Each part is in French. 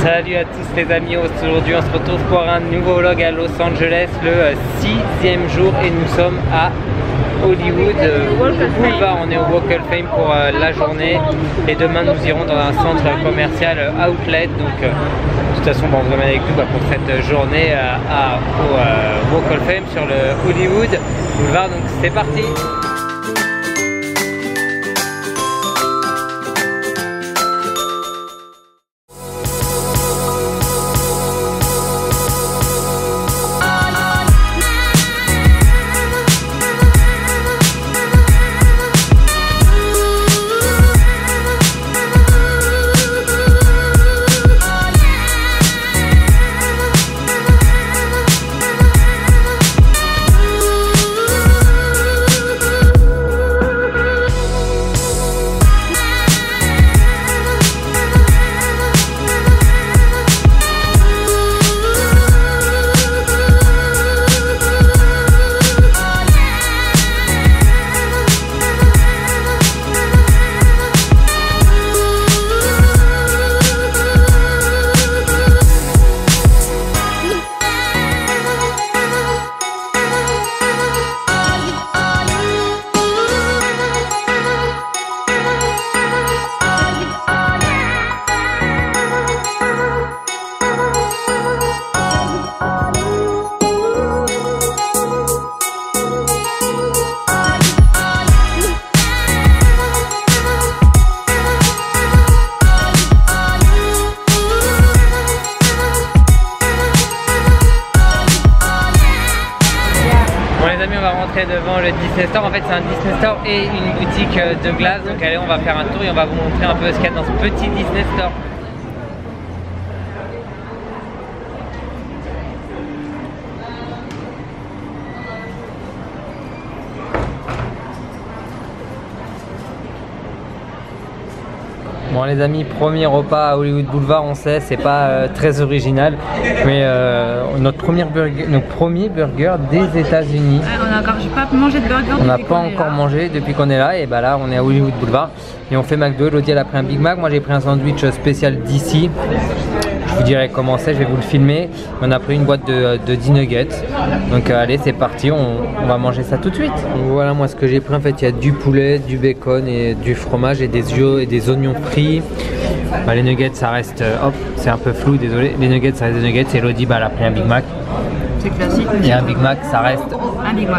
Salut à tous les amis, aujourd'hui on se retrouve pour un nouveau vlog à Los Angeles, le 6e jour et nous sommes à Hollywood Boulevard. On est au Walk of Fame pour la journée et demain nous irons dans un centre commercial Outlet. Donc de toute façon on vous emmène avec nous pour cette journée au Walk of Fame sur le Hollywood Boulevard. Donc c'est parti. On va rentrer devant le Disney Store. En fait c'est un Disney Store et une boutique de glace. Donc allez, on va faire un tour et on va vous montrer un peu ce qu'il y a dans ce petit Disney Store. Bon les amis, premier repas à Hollywood Boulevard, on sait, c'est pas très original, mais notre premier burger des États-Unis. On a encore pas mangé de burger. On n'a pas encore mangé depuis qu'on est là, et bah là on est à Hollywood Boulevard et on fait McDo. Elodie elle a pris un Big Mac, moi j'ai pris un sandwich spécial d'ici. Je vous dirai comment c'est, je vais vous le filmer. On a pris une boîte de 10 nuggets. Donc allez, c'est parti, on va manger ça tout de suite. Donc, voilà moi ce que j'ai pris. En fait, il y a du poulet, du bacon et du fromage et des œufs et des oignons frits. Bah, les nuggets, ça reste... hop, c'est un peu flou, désolé. Les nuggets, ça reste des nuggets. Et Elodie, bah, elle a pris un Big Mac. C'est classique. Et un Big Mac, ça reste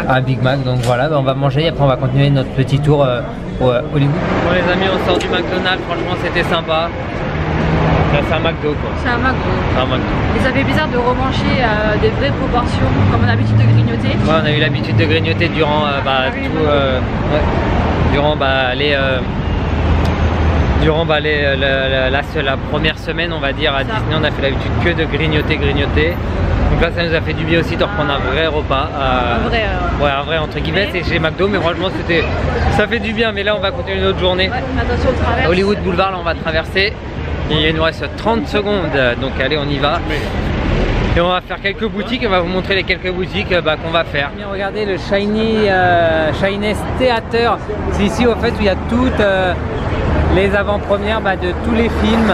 un Big Mac. Donc voilà, bah, on va manger et après on va continuer notre petit tour au Hollywood. Bon les amis, on sort du McDonald's. Franchement, c'était sympa. C'est un McDo quoi. C'est un McDo. Et ça fait bizarre de remanger des vraies proportions comme on a l'habitude de grignoter. Ouais, on a eu l'habitude de grignoter durant la première semaine on va dire à Disney. On a fait l'habitude que de grignoter. Donc là ça nous a fait du bien aussi de reprendre un vrai repas. Un vrai entre guillemets, c'est chez McDo, mais franchement ça fait du bien. Mais là on va continuer une autre journée. Ouais, attention au travers. Hollywood Boulevard, là on va traverser. Et il nous reste 30 secondes, donc allez on y va. Et on va faire quelques boutiques, on va vous montrer les quelques boutiques qu'on va faire. Regardez le Shyness Theater, c'est ici au fait où il y a toutes les avant-premières de tous les films.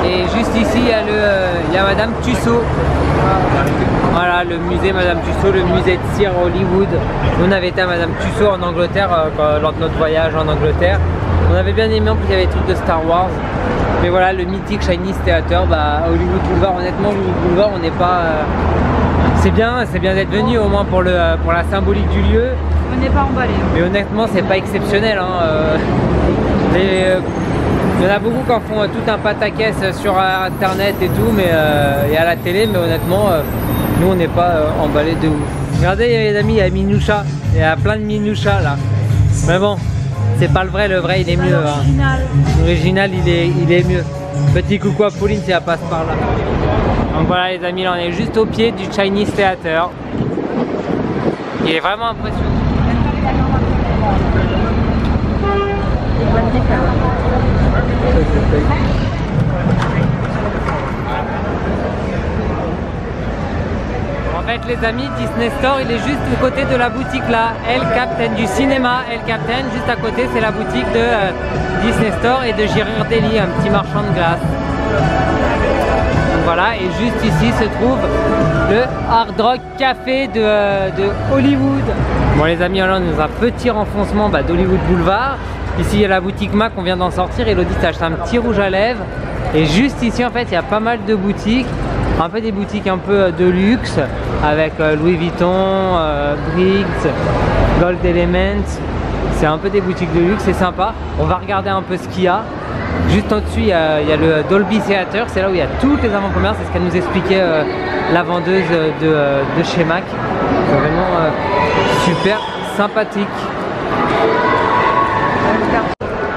Et juste ici il y a Madame Tussauds. Voilà le musée Madame Tussauds, le musée de cire Hollywood. Nous on avait été à Madame Tussauds en Angleterre lors de notre voyage en Angleterre. On avait bien aimé, en plus il y avait des trucs de Star Wars. Mais voilà le mythique Shyness Theater à Hollywood Boulevard. Honnêtement Hollywood Boulevard on n'est pas... c'est bien d'être venu au moins pour la symbolique du lieu. On n'est pas emballé. Mais honnêtement c'est pas exceptionnel il y en a beaucoup qui en font tout un pataquès sur internet et tout, et à la télé, mais honnêtement nous on n'est pas emballé de ouf. Regardez les amis, il y a Minoucha, il y a plein de Minoucha là. Mais bon, c'est pas le vrai il est mieux. L'original il est mieux. Petit coucou à Pauline si elle passe par là. Donc voilà les amis, là on est juste au pied du Shyness Theater. Il est vraiment impressionnant. En fait les amis, Disney Store il est juste du côté de la boutique là, El Captain, du cinéma El Captain. Juste à côté c'est la boutique de Disney Store et de Ghirardelli, un petit marchand de glace. Donc voilà, et juste ici se trouve le Hard Rock Café de Hollywood. Bon les amis, alors on est dans un petit renfoncement d'Hollywood Boulevard. Ici il y a la boutique Mac, on vient d'en sortir. Elodie t'a acheté un petit rouge à lèvres. Et juste ici en fait il y a pas mal de boutiques. Un peu des boutiques un peu de luxe avec Louis Vuitton, Briggs, Gold Element. C'est un peu des boutiques de luxe, c'est sympa. On va regarder un peu ce qu'il y a. Juste au-dessus, il y a le Dolby Theater, c'est là où il y a toutes les avant-premières. C'est ce qu'elle nous expliquait la vendeuse de chez Mac. C'est vraiment super sympathique.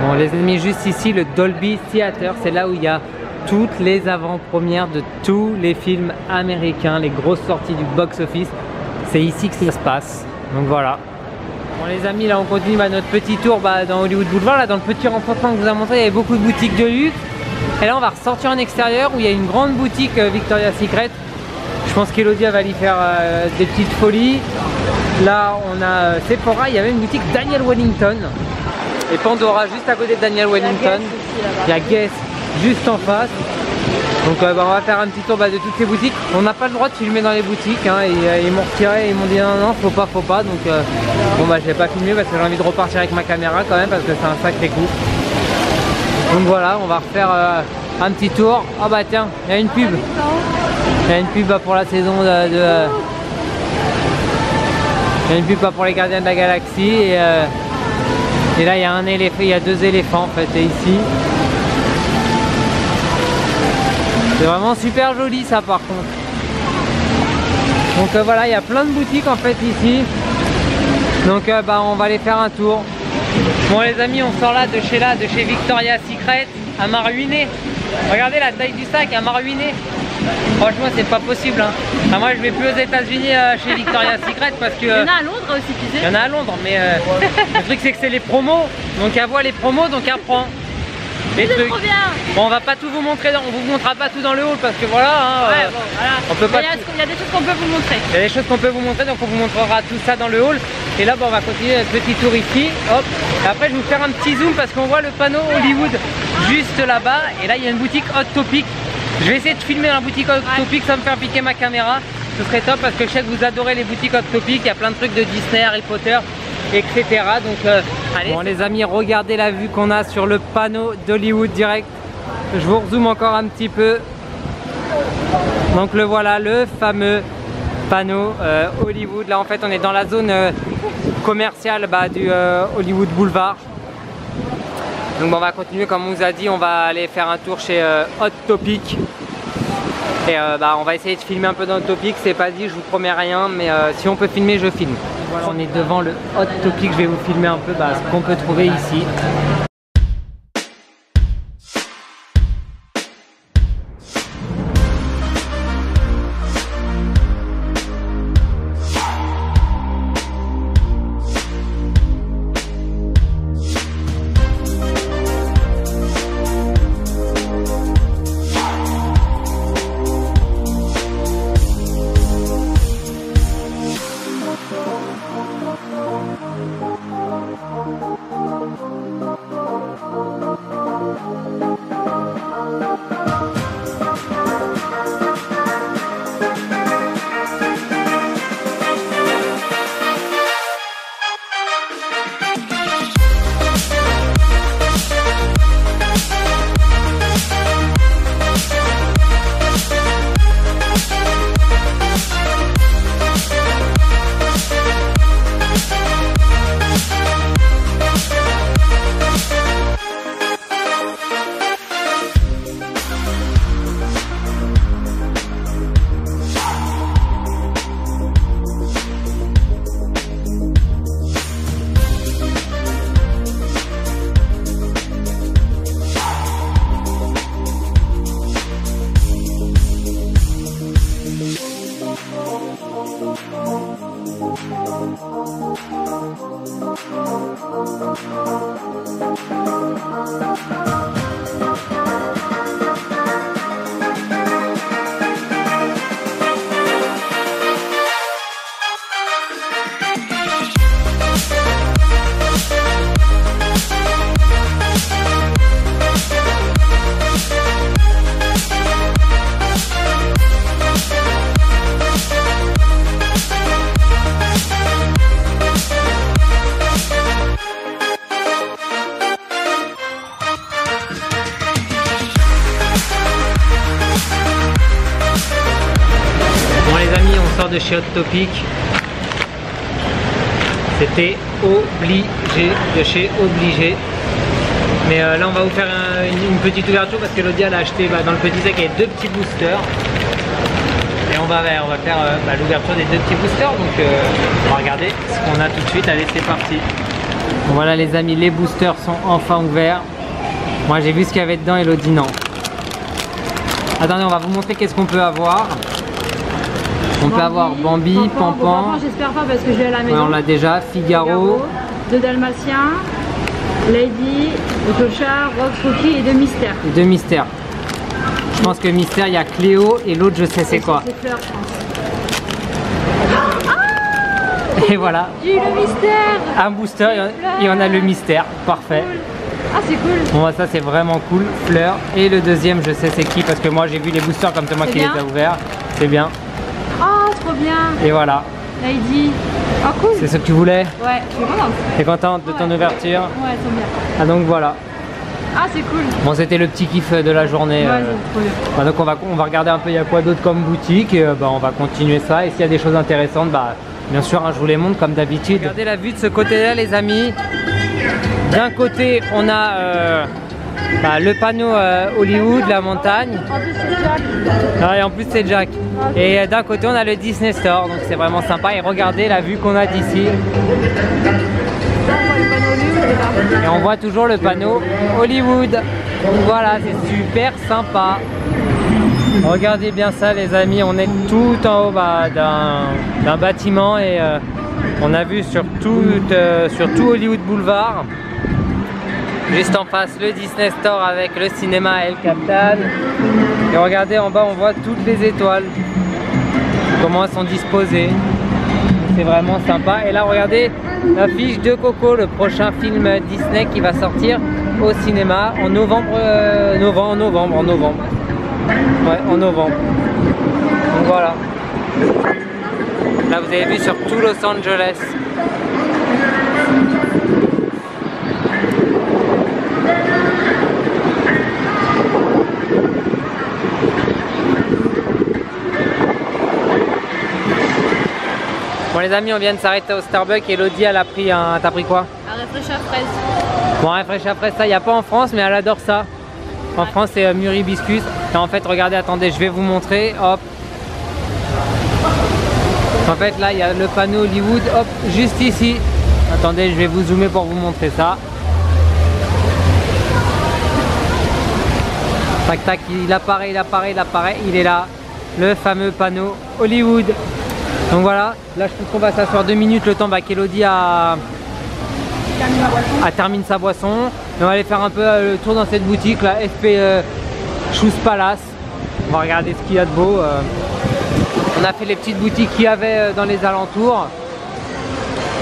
Bon les amis, juste ici, le Dolby Theater, c'est là où il y a toutes les avant-premières de tous les films américains, les grosses sorties du box-office. C'est ici que ça se passe. Donc voilà. Bon les amis, là on continue notre petit tour dans Hollywood Boulevard. Là dans le petit renfoncement que je vous ai montré, il y avait beaucoup de boutiques de luxe. Et là on va ressortir en extérieur où il y a une grande boutique Victoria's Secret. Je pense qu'Elodie va y faire des petites folies. Là on a Sephora, il y avait une boutique Daniel Wellington. Et Pandora juste à côté de Daniel Wellington. Il y a Guess juste en face. Donc on va faire un petit tour de toutes ces boutiques. On n'a pas le droit de filmer dans les boutiques hein, et ils m'ont retiré, ils m'ont dit non faut pas. Donc bon je vais pas filmer parce que j'ai envie de repartir avec ma caméra quand même parce que c'est un sacré coup. Donc voilà, on va refaire un petit tour. Ah bah tiens, il y a une pub. Il y a une pub pour la saison il y a une pub pour les Gardiens de la Galaxie et là il y a un éléphant, il y a deux éléphants en fait et ici. C'est vraiment super joli ça par contre. Donc voilà, il y a plein de boutiques en fait ici. Donc on va aller faire un tour. Bon les amis, on sort de chez Victoria's Secret. Elle m'a ruiné. Regardez la taille du sac, elle m'a ruiné. Franchement c'est pas possible hein. Moi je vais plus aux États-Unis chez Victoria's Secret parce que... Il y en a à Londres aussi tu sais. Il y en a à Londres mais le truc c'est que c'est les promos. Donc elle voit les promos donc elle prend. C'est trop bien. Bon, on va pas tout vous montrer, on vous montrera pas tout dans le hall parce que voilà, hein, ouais, bon, voilà. On peut pas. Il y a des choses qu'on peut vous montrer. Il y a des choses qu'on peut vous montrer, donc on vous montrera tout ça dans le hall. Et là, on va continuer notre petit tour ici. Hop. Et après, je vais vous faire un petit zoom parce qu'on voit le panneau Hollywood juste là-bas. Et là, il y a une boutique Hot Topic. Je vais essayer de filmer dans la boutique Hot Topic sans me faire piquer ma caméra. Ce serait top parce que je sais que vous adorez les boutiques Hot Topic. Il y a plein de trucs de Disney, Harry Potter, etc. Donc, allez. Bon, les amis, regardez la vue qu'on a sur le panneau d'Hollywood direct. Je vous rezoome encore un petit peu. Donc le voilà, le fameux panneau Hollywood. Là en fait on est dans la zone commerciale du Hollywood Boulevard. Donc on va continuer comme on vous a dit, on va aller faire un tour chez Hot Topic. Et on va essayer de filmer un peu dans Hot Topic, c'est pas dit, je vous promets rien, mais si on peut filmer, je filme. Voilà, on est devant le Hot Topic, je vais vous filmer un peu ce qu'on peut trouver ici. on sort de chez Hot Topic. C'était obligé, de chez Obligé. Mais là on va vous faire une petite ouverture parce que Elodie elle a acheté dans le petit sac il y a 2 petits boosters. Et on va faire l'ouverture des 2 petits boosters. Donc on va regarder ce qu'on a tout de suite. Allez, c'est parti. Bon, voilà les amis, les boosters sont enfin ouverts. Moi j'ai vu ce qu'il y avait dedans, Elodie non. Attendez, on va vous montrer qu'est-ce qu'on peut avoir. On peut avoir Bambi, Pampan. J'espère pas parce que je vais à la maison. Ouais, on l'a déjà. Figaro. 2 Dalmatiens, Lady, le Clochard, Rox, Rocky et 2 Mystères. Et 2 Mystères. Je pense que Mystère, il y a Cléo et l'autre je sais c'est quoi. C'est Fleur, je pense. Et voilà. J'ai eu le Mystère. Un booster et on a le Mystère. Parfait. Cool. Ah c'est cool. Bon ça c'est vraiment cool. Fleur. Et le deuxième je sais c'est qui parce que moi j'ai vu les boosters comme c'est moi qui les ai ouverts. C'est bien. Oh trop bien. Et voilà. Lady. Ah cool. C'est ce que tu voulais? Ouais, je suis contente. T'es contente de ton ouverture? Ouais, c'est bien. Ah donc voilà. Ah c'est cool. Bon c'était le petit kiff de la journée. Ouais, c'est trop bien. Donc on va regarder un peu il y a quoi d'autre comme boutique et on va continuer ça. Et s'il y a des choses intéressantes, bien sûr je vous les montre comme d'habitude. Regardez la vue de ce côté-là les amis. D'un côté on a le panneau Hollywood, la montagne. En plus c'est Jack. Ah, et en plus c'est Jack. Et d'un côté on a le Disney Store, donc c'est vraiment sympa. Et regardez la vue qu'on a d'ici. Et on voit toujours le panneau Hollywood. Voilà, c'est super sympa. Regardez bien ça les amis, on est tout en haut d'un bâtiment et on a vu sur tout Hollywood Boulevard. Juste en face le Disney Store avec le cinéma El Capitan. Et regardez en bas on voit toutes les étoiles. Comment elles sont disposées. C'est vraiment sympa. Et là regardez l'affiche de Coco, le prochain film Disney qui va sortir au cinéma en novembre. En novembre. Ouais, en novembre. Donc voilà. Là vous avez vu sur tout Los Angeles. Bon les amis, on vient de s'arrêter au Starbucks et Elodie elle a pris un... T'as pris quoi? Un réfléchir à fraise. Bon, un réfléchir à fraise, ça il n'y a pas en France mais elle adore ça. En France c'est Muribiscus. Et en fait regardez, attendez, je vais vous montrer. Hop. En fait là il y a le panneau Hollywood, hop, juste ici. Attendez, je vais vous zoomer pour vous montrer ça. Tac tac, il apparaît, il est là. Le fameux panneau Hollywood. Donc voilà, là je pense qu'on va s'asseoir 2 minutes le temps qu'Elodie termine sa boisson. Et on va aller faire un peu le tour dans cette boutique là, SP Shoes Palace. On va regarder ce qu'il y a de beau. On a fait les petites boutiques qu'il y avait dans les alentours.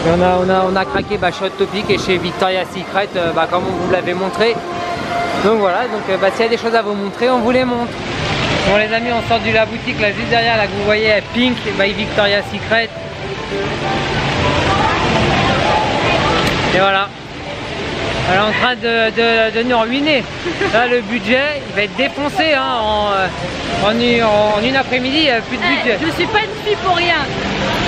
Et on a craqué chez Hot Topic et chez Victoria's Secret comme on vous l'avait montré. Donc voilà, donc s'il y a des choses à vous montrer, on vous les montre. Bon les amis, on sort de la boutique là juste derrière là que vous voyez, Pink by Victoria's Secret. Et voilà. Elle est en train de nous ruiner. Là le budget il va être défoncé en une après-midi, il n'y a plus de budget. Je suis pas une fille pour rien.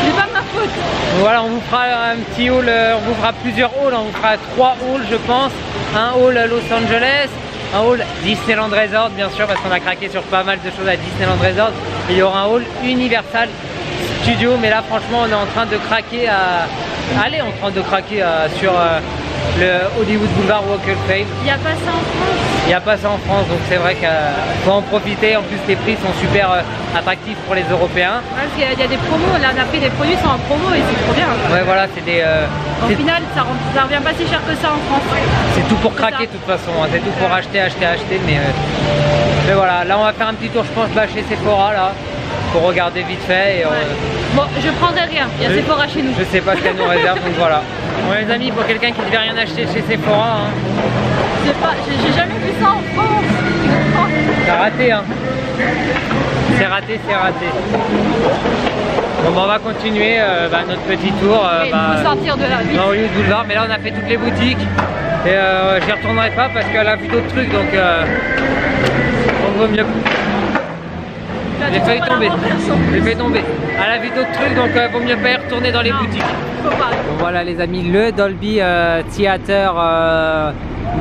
C'est pas ma faute. Donc voilà, on vous fera un petit haul, on vous fera plusieurs hauls, on vous fera 3 hauls je pense. Un haul Los Angeles, un haul Disneyland Resort bien sûr parce qu'on a craqué sur pas mal de choses à Disneyland Resort. Et il y aura un haul Universal Studio, mais là franchement on est en train de craquer sur le Hollywood Boulevard Walk of Fame. Il n'y a pas ça en France. Il n'y a pas ça en France, donc c'est vrai qu'il faut en profiter. En plus les prix sont super attractifs pour les Européens. Ouais, parce qu'il y a des promos, là on a pris des produits qui sont en promo et c'est trop bien. Ouais voilà, c'est des... Au final ça revient pas si cher que ça en France. C'est tout pour craquer de toute façon, c'est tout pour acheter, mais voilà, là on va faire un petit tour je pense chez Sephora là, pour regarder vite fait. Et bon, je prendrai rien, il y a Sephora chez nous. Je sais pas ce qu'elle nous réserve, donc voilà. Bon les amis, pour quelqu'un qui ne devait rien acheter chez Sephora, j'ai jamais vu ça en France. C'est raté c'est raté. Bon on va continuer notre petit tour. Il faut sortir de la ville. Dans Hollywood Boulevard, mais là on a fait toutes les boutiques. Et j'y retournerai pas parce qu'elle a vu d'autres trucs, donc vaut mieux. J'ai failli tomber. J'ai failli tomber. Elle a vu d'autres trucs, donc vaut mieux pas y retourner dans les boutiques. Faut pas. Bon, voilà les amis, le Dolby Theater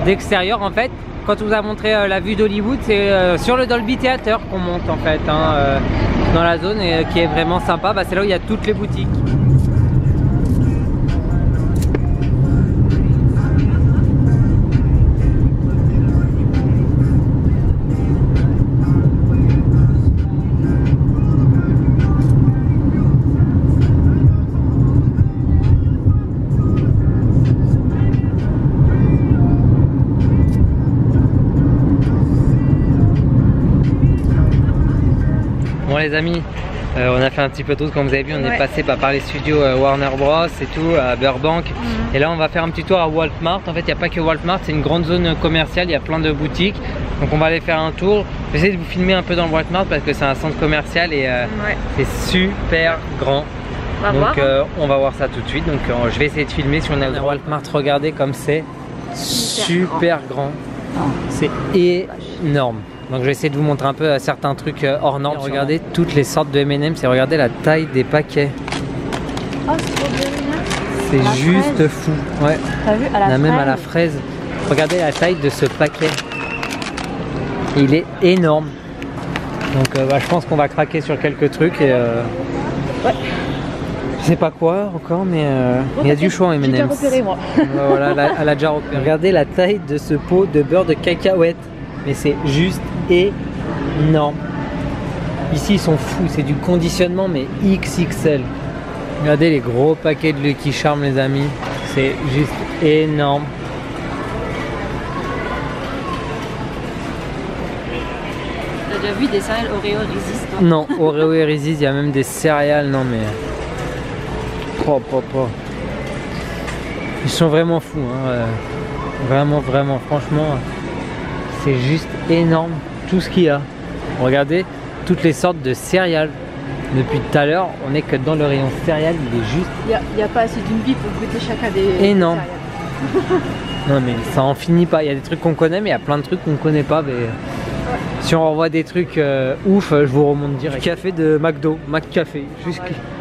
d'extérieur en fait. Quand on vous a montré la vue d'Hollywood, c'est sur le Dolby Theater qu'on monte en fait hein, dans la zone et qui est vraiment sympa. Bah, c'est là où il y a toutes les boutiques. Bon les amis, on a fait un petit peu de route comme vous avez vu, on est passé par les studios Warner Bros et tout à Burbank. Et là on va faire un petit tour à Walmart. En fait il n'y a pas que Walmart, c'est une grande zone commerciale, il y a plein de boutiques. Donc on va aller faire un tour. J'essaie de vous filmer un peu dans le Walmart parce que c'est un centre commercial et c'est super grand. Donc on va voir ça tout de suite. Donc je vais essayer de filmer si on a le Walmart. Regardez comme c'est super grand. C'est énorme. Donc je vais essayer de vous montrer un peu certains trucs hors normes. Regardez toutes les sortes de M&M's et regardez la taille des paquets. Oh, c'est trop bien. C'est juste fou. Ouais. T'as vu, à la fraise. Même à la fraise. Regardez la taille de ce paquet. Il est énorme. Donc je pense qu'on va craquer sur quelques trucs et ouais. Je sais pas quoi encore, mais il y a du choix en M&M's. J'ai déjà repéré moi. Voilà, elle a déjà repéré. Regardez la taille de ce pot de beurre de cacahuète. Mais c'est juste énorme. Ici ils sont fous, c'est du conditionnement mais XXL. Regardez les gros paquets de Lucky Charms les amis. C'est juste énorme. T'as déjà vu des céréales Oreo Reese's toi? Non, Oreo et Reese's, il y a même des céréales, non mais... Ils sont vraiment fous, hein. Vraiment, franchement... C'est juste énorme tout ce qu'il y a. Regardez toutes les sortes de céréales. Depuis tout à l'heure, on est que dans le rayon céréales, il est juste... Il n'y a pas assez d'une vie pour goûter chacun des énorme. céréales. Non mais ça en finit pas. Il y a des trucs qu'on connaît, mais il y a plein de trucs qu'on ne connaît pas. Mais... Si on revoit des trucs ouf, je vous remonte direct. Du café de McDo, McCafé,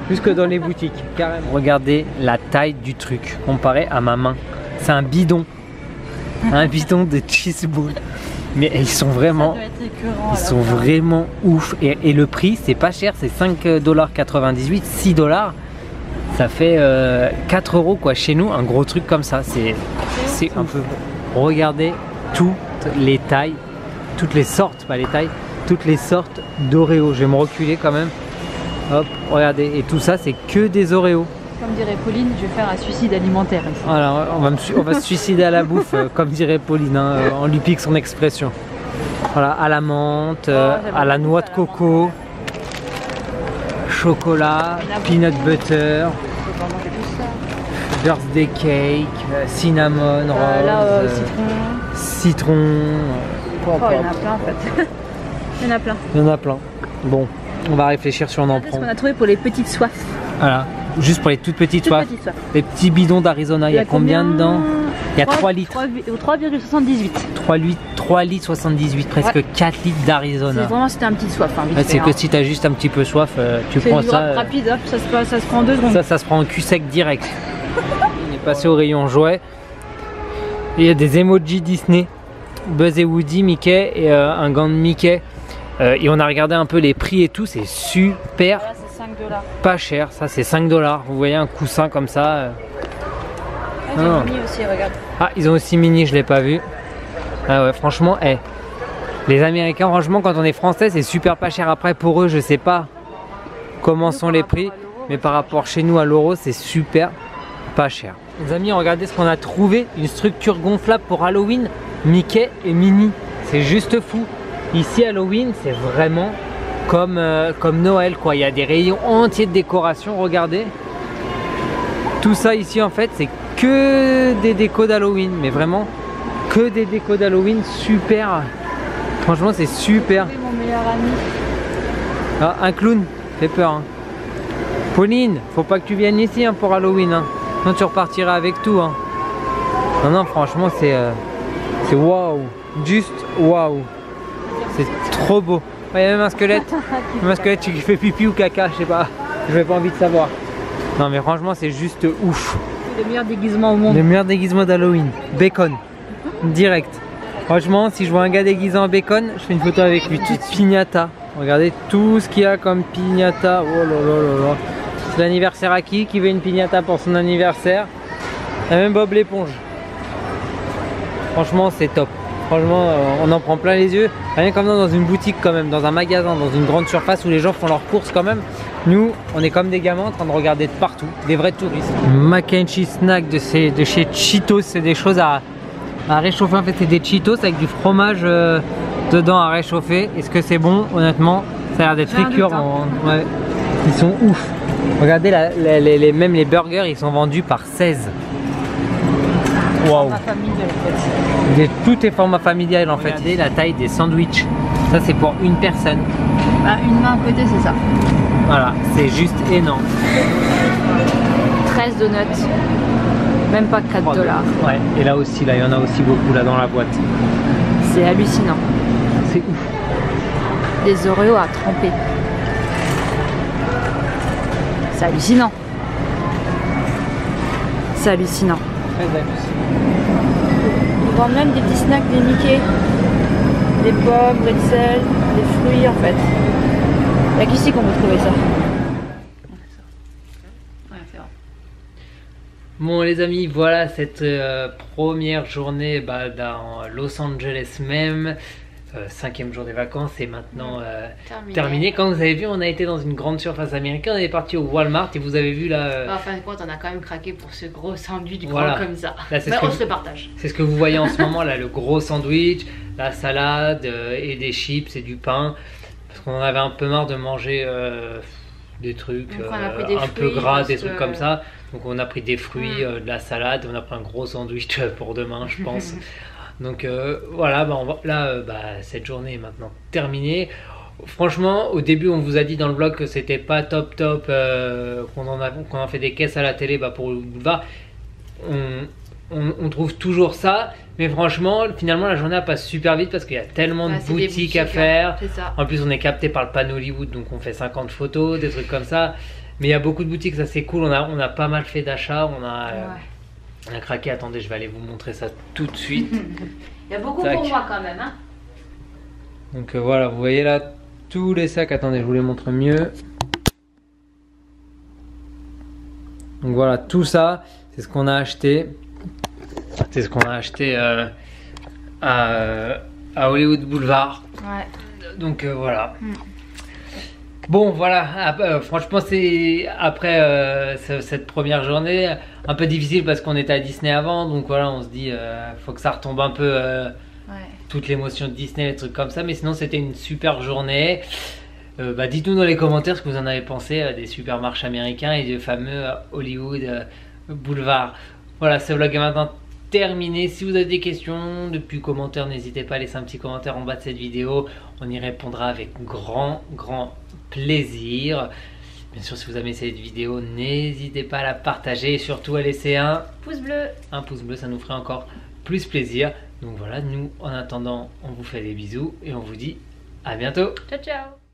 jusque dans les boutiques, carrément. Regardez la taille du truc comparé à ma main. C'est un bidon. Un bidon de cheese ball. Mais ils sont vraiment, vraiment ouf. Et le prix, c'est pas cher, c'est 5,98 $, 6 $. Ça fait 4 € quoi. Chez nous, un gros truc comme ça, c'est un peu. Regardez toutes les tailles, toutes les sortes, pas les tailles, toutes les sortes d'Oreo. Je vais me reculer quand même. Hop, regardez. Et tout ça, c'est que des Oreos. Comme dirait Pauline, je vais faire un suicide alimentaire ici. Voilà, on va se suicider à la bouffe, comme dirait Pauline, hein, on lui pique son expression. Voilà, à la menthe, à la noix de coco, chocolat, peanut butter, birthday cake, cinnamon rose, là, citron. Oh, il y en a plein en fait. Il y en a plein. Il y en a plein. Bon, on va réfléchir si on en prend. C'est ce qu'on a trouvé pour les petites soifs. Voilà. Juste pour les toutes petites soifs. Les petits bidons d'Arizona, il y a combien dedans? Il y a 3 litres. 3,78. 3 litres 78, presque 4 litres d'Arizona. C'était un petit soif. Hein, c'est que si tu as juste un petit peu soif, tu prends ça. Rapide, hop, ça se prend en 2 secondes. Ça se prend en cul sec direct. On est passé au rayon jouets. Et il y a des emojis Disney. Buzz et Woody, Mickey et un gant de Mickey. Et on a regardé un peu les prix et tout, c'est super. Voilà, c'est 5 $. Pas cher, ça c'est 5 $. Vous voyez un coussin comme ça. Ils ont mini aussi, regarde. Ah, ils ont aussi mini, je l'ai pas vu. Ah ouais, franchement, les Américains, franchement, quand on est français, c'est super pas cher. Après, pour eux, je sais pas comment sont les prix, mais par rapport chez nous à l'euro, c'est super pas cher. Les amis, regardez ce qu'on a trouvé, une structure gonflable pour Halloween, Mickey et Minnie. C'est juste fou. Ici, Halloween, c'est vraiment comme Noël, quoi. Il y a des rayons entiers de décoration, regardez. Tout ça ici, en fait, c'est que des décos d'Halloween, mais vraiment que des décos d'Halloween, super. Franchement, c'est super. Mon meilleur ami. Ah, un clown, fait peur. Hein. Pauline, faut pas que tu viennes ici hein, pour Halloween. Hein. Sinon, tu repartiras avec tout. Hein. Non, non, franchement, c'est waouh. Juste waouh. C'est trop beau. Il y a même un squelette. Même un squelette qui fait pipi ou caca, je sais pas. Je n'ai pas envie de savoir. Non mais franchement c'est juste ouf. C'est le meilleur déguisement au monde. Le meilleur déguisement d'Halloween. Bacon. Direct. Franchement si je vois un gars déguisé en bacon, je fais une photo avec lui. Petite piñata. Regardez tout ce qu'il y a comme piñata. Oh là là là là. C'est l'anniversaire à qui veut une piñata pour son anniversaire? Il y a même Bob l'éponge. Franchement c'est top. Franchement on en prend plein les yeux. Rien comme dans une boutique quand même, dans un magasin, dans une grande surface où les gens font leurs courses quand même. Nous on est comme des gamins en train de regarder de partout, des vrais touristes. Mac and cheese snack de chez Cheetos, c'est des choses à réchauffer. En fait c'est des Cheetos avec du fromage dedans à réchauffer. Est-ce que c'est bon? Honnêtement ça a l'air d'être récurrent. Ouais. Ils sont ouf. Regardez même les burgers ils sont vendus par 16. Waouh. Tout est format familial en fait. Regardez la taille des sandwichs. Ça c'est pour une personne. Bah, une main à côté c'est ça. Voilà, c'est juste énorme. 13 donuts. Même pas 4 $. Ouais, et là aussi, là il y en a aussi beaucoup là dans la boîte. C'est hallucinant. C'est ouf. Des Oreos à tremper. C'est hallucinant. C'est hallucinant. Très hallucinant. Ils vendent même des petits snacks des Mickey. Des pommes, bretzels, des fruits en fait. Il n'y a qu'ici qu'on peut trouver ça. Bon les amis, voilà cette première journée dans Los Angeles même. 5e jour des vacances est maintenant terminé. Comme vous avez vu, on a été dans une grande surface américaine, on est parti au Walmart et vous avez vu là... En fin de compte, on a quand même craqué pour ce gros sandwich voilà. Grand comme ça. Là, mais on se le partage. C'est ce que vous voyez en ce moment là, le gros sandwich, la salade et des chips et du pain. Parce qu'on en avait un peu marre de manger des trucs un peu gras, des trucs comme ça. Donc on a pris des fruits, de la salade, on a pris un gros sandwich pour demain je pense. Donc voilà, cette journée est maintenant terminée. Franchement, au début, on vous a dit dans le vlog que c'était pas top, qu'on en fait des caisses à la télé pour le boulevard. On trouve toujours ça, mais franchement, finalement, la journée passe super vite parce qu'il y a tellement de boutiques à faire. En plus, on est capté par le panneau Hollywood, donc on fait 50 photos, des trucs comme ça. Mais il y a beaucoup de boutiques, ça c'est cool. On a pas mal fait d'achats, on a craqué. Attendez, je vais aller vous montrer ça tout de suite. Il y a beaucoup pour moi quand même. Hein. Donc voilà, vous voyez là tous les sacs. Attendez, je vous les montre mieux. Donc voilà, tout ça, c'est ce qu'on a acheté. C'est ce qu'on a acheté à Hollywood Boulevard. Ouais. Donc voilà. Bon voilà, franchement c'est après cette première journée un peu difficile parce qu'on était à Disney avant, donc voilà on se dit faut que ça retombe un peu toute l'émotion de Disney, les trucs comme ça, mais sinon c'était une super journée. Dites-nous dans les commentaires ce que vous en avez pensé des supermarchés américains et du fameux Hollywood Boulevard. Voilà, ce vlog est maintenant terminé. Si vous avez des questions depuis commentaires, n'hésitez pas à laisser un petit commentaire en bas de cette vidéo, on y répondra avec grand plaisir. Bien sûr, si vous avez aimé cette vidéo, n'hésitez pas à la partager et surtout à laisser un pouce bleu. Un pouce bleu, ça nous ferait encore plus plaisir. Donc voilà, nous en attendant, on vous fait des bisous et on vous dit à bientôt. Ciao ciao.